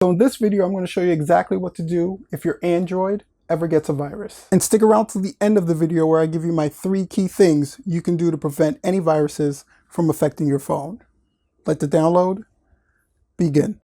So in this video, I'm going to show you exactly what to do if your Android ever gets a virus. And stick around to the end of the video where I give you my 3 key things you can do to prevent any viruses from affecting your phone. Let the download begin.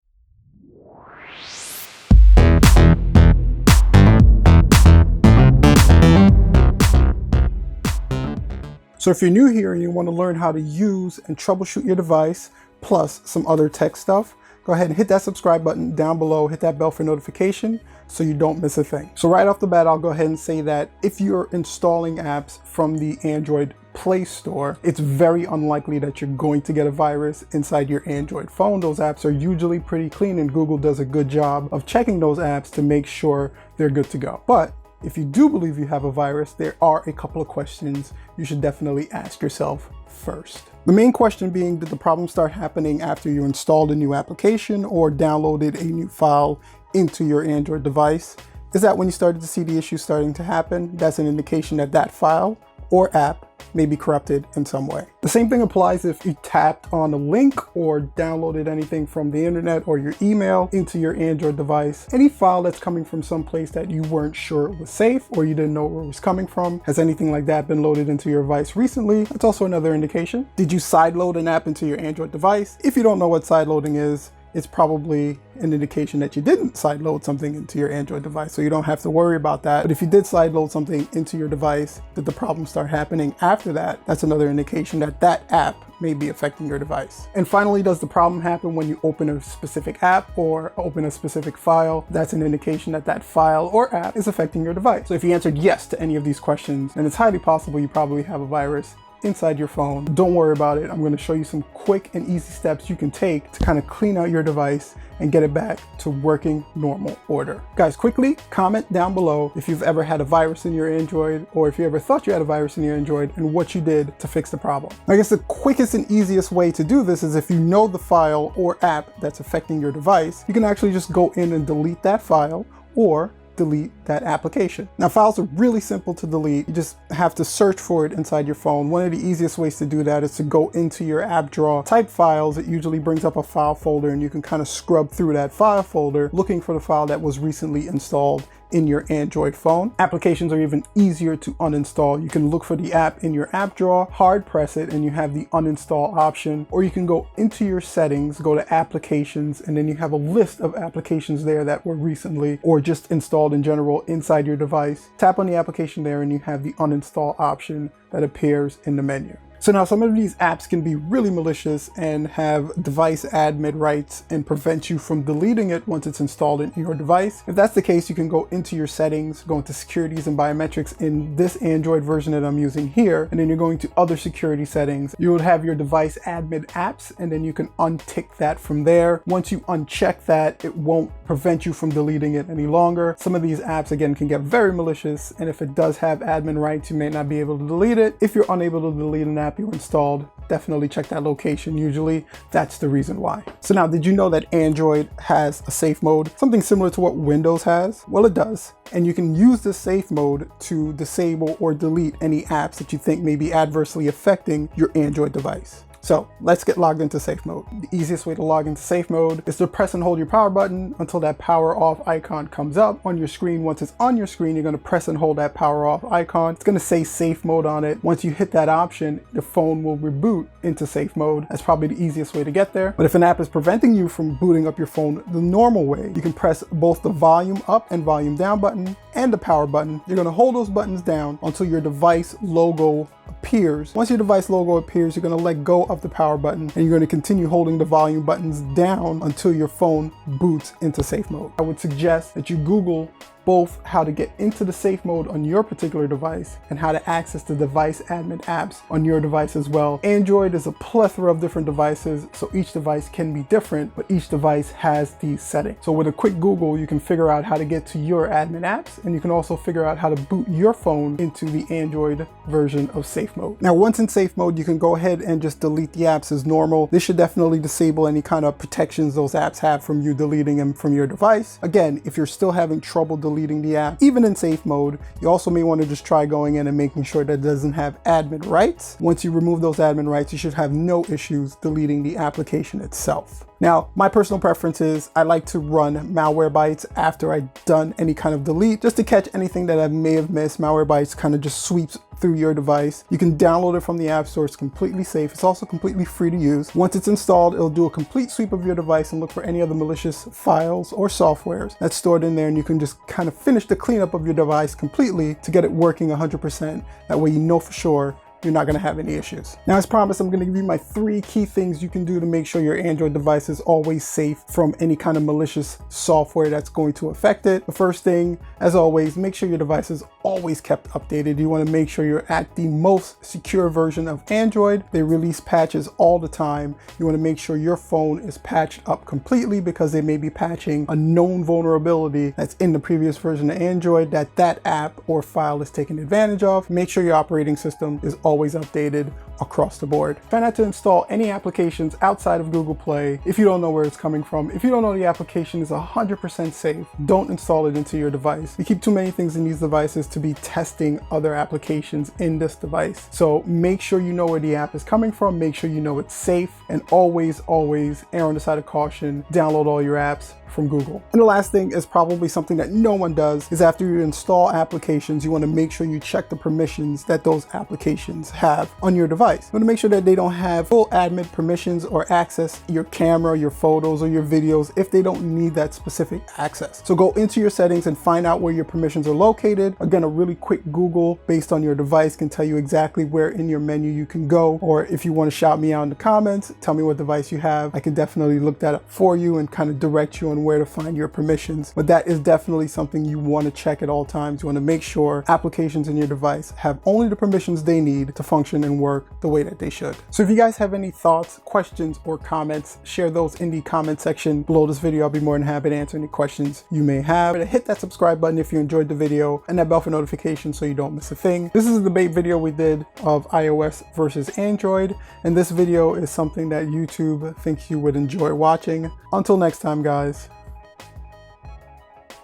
So if you're new here and you want to learn how to use and troubleshoot your device, plus some other tech stuff, go ahead and hit that subscribe button down below, hit that bell for notification so you don't miss a thing. So right off the bat, I'll go ahead and say that if you're installing apps from the Android Play Store, it's very unlikely that you're going to get a virus inside your Android phone. Those apps are usually pretty clean and Google does a good job of checking those apps to make sure they're good to go. But if you do believe you have a virus, there are a couple of questions you should definitely ask yourself first. The main question being, did the problem start happening after you installed a new application or downloaded a new file into your Android device? Is that when you started to see the issue starting to happen? That's an indication that that file or app may be corrupted in some way. The same thing applies if you tapped on a link or downloaded anything from the internet or your email into your Android device. Any file that's coming from some place that you weren't sure was safe or you didn't know where it was coming from. Has anything like that been loaded into your device recently? That's also another indication. Did you sideload an app into your Android device? If you don't know what sideloading is, it's probably an indication that you didn't sideload something into your Android device, so you don't have to worry about that. But if you did sideload something into your device, did the problem start happening after that? That's another indication that that app may be affecting your device. And finally, does the problem happen when you open a specific app or open a specific file? That's an indication that that file or app is affecting your device. So if you answered yes to any of these questions, then it's highly possible you probably have a virus inside your phone. Don't worry about it. I'm going to show you some quick and easy steps you can take to kind of clean out your device and get it back to working normal order. Guys, quickly comment down below if you've ever had a virus in your Android or if you ever thought you had a virus in your Android and what you did to fix the problem. I guess the quickest and easiest way to do this is if you know the file or app that's affecting your device, you can actually just go in and delete that file or delete that application. Now, files are really simple to delete. You just have to search for it inside your phone. One of the easiest ways to do that is to go into your app drawer, type files. It usually brings up a file folder and you can kind of scrub through that file folder looking for the file that was recently installed in your Android phone. Applications are even easier to uninstall. You can look for the app in your app drawer, hard press it, and you have the uninstall option. Or you can go into your settings, go to applications, and then you have a list of applications there that were recently or just installed in general inside your device. Tap on the application there and you have the uninstall option that appears in the menu. So now some of these apps can be really malicious and have device admin rights and prevent you from deleting it once it's installed in your device. If that's the case, you can go into your settings, go into securities and biometrics in this Android version that I'm using here, and then you're going to other security settings. You would have your device admin apps, and then you can untick that from there. Once you uncheck that, it won't prevent you from deleting it any longer. Some of these apps, again, can get very malicious, and if it does have admin rights, you may not be able to delete it. If you're unable to delete an app you installed, definitely check that location. Usually that's the reason why. So now, did you know that Android has a safe mode? Something similar to what Windows has? Well, it does. And you can use the safe mode to disable or delete any apps that you think may be adversely affecting your Android device. So let's get logged into safe mode. The easiest way to log into safe mode is to press and hold your power button until that power off icon comes up on your screen. Once it's on your screen, you're going to press and hold that power off icon. It's going to say safe mode on it. Once you hit that option, the phone will reboot into safe mode. That's probably the easiest way to get there. But if an app is preventing you from booting up your phone the normal way, you can press both the volume up and volume down button and the power button. You're going to hold those buttons down until your device logo appears. Once your device logo appears, you're going to let go of the power button and you're going to continue holding the volume buttons down until your phone boots into safe mode. I would suggest that you Google both how to get into the safe mode on your particular device and how to access the device admin apps on your device as well. Android is a plethora of different devices, so each device can be different, but each device has these settings. So with a quick Google, you can figure out how to get to your admin apps, and you can also figure out how to boot your phone into the Android version of safe mode. Now, once in safe mode, you can go ahead and just delete the apps as normal. This should definitely disable any kind of protections those apps have from you deleting them from your device. Again, if you're still having trouble deleting the app, even in safe mode, you also may want to just try going in and making sure that it doesn't have admin rights. Once you remove those admin rights, you should have no issues deleting the application itself. Now, my personal preference is I like to run Malwarebytes after I've done any kind of delete, just to catch anything that I may have missed. Malwarebytes kind of just sweeps through your device. You can download it from the App Store. It's completely safe. It's also completely free to use. Once it's installed, it'll do a complete sweep of your device and look for any other malicious files or softwares that's stored in there, and you can just kind of finish the cleanup of your device completely to get it working 100%. That way you know for sure you're not going to have any issues. Now, as promised, I'm going to give you my 3 key things you can do to make sure your Android device is always safe from any kind of malicious software that's going to affect it. The first thing, as always, make sure your device is always kept updated. You want to make sure you're at the most secure version of Android. They release patches all the time. You want to make sure your phone is patched up completely, because they may be patching a known vulnerability that's in the previous version of Android that app or file is taken advantage of. Make sure your operating system is always updated across the board. Try not to install any applications outside of Google Play if you don't know where it's coming from. If you don't know the application is 100% safe, don't install it into your device. We keep too many things in these devices to be testing other applications in this device. So make sure you know where the app is coming from, make sure you know it's safe, and always err on the side of caution. Download all your apps from Google. And the last thing is probably something that no one does, is after you install applications, you want to make sure you check the permissions that those applications have on your device. You want to make sure that they don't have full admin permissions or access your camera, your photos, or your videos if they don't need that specific access. So go into your settings and find out where your permissions are located. Again, a really quick Google based on your device can tell you exactly where in your menu you can go. Or if you want to shout me out in the comments, tell me what device you have, I can definitely look that up for you and kind of direct you on where to find your permissions. But that is definitely something you want to check at all times. You want to make sure applications in your device have only the permissions they need to function and work the way that they should. So if you guys have any thoughts, questions, or comments, share those in the comment section below this video. I'll be more than happy to answer any questions you may have. Hit that subscribe button if you enjoyed the video, and that bell for notifications so you don't miss a thing. This is a debate video we did of iOS versus Android, and this video is something that YouTube thinks you would enjoy watching. Until next time, guys.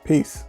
Peace.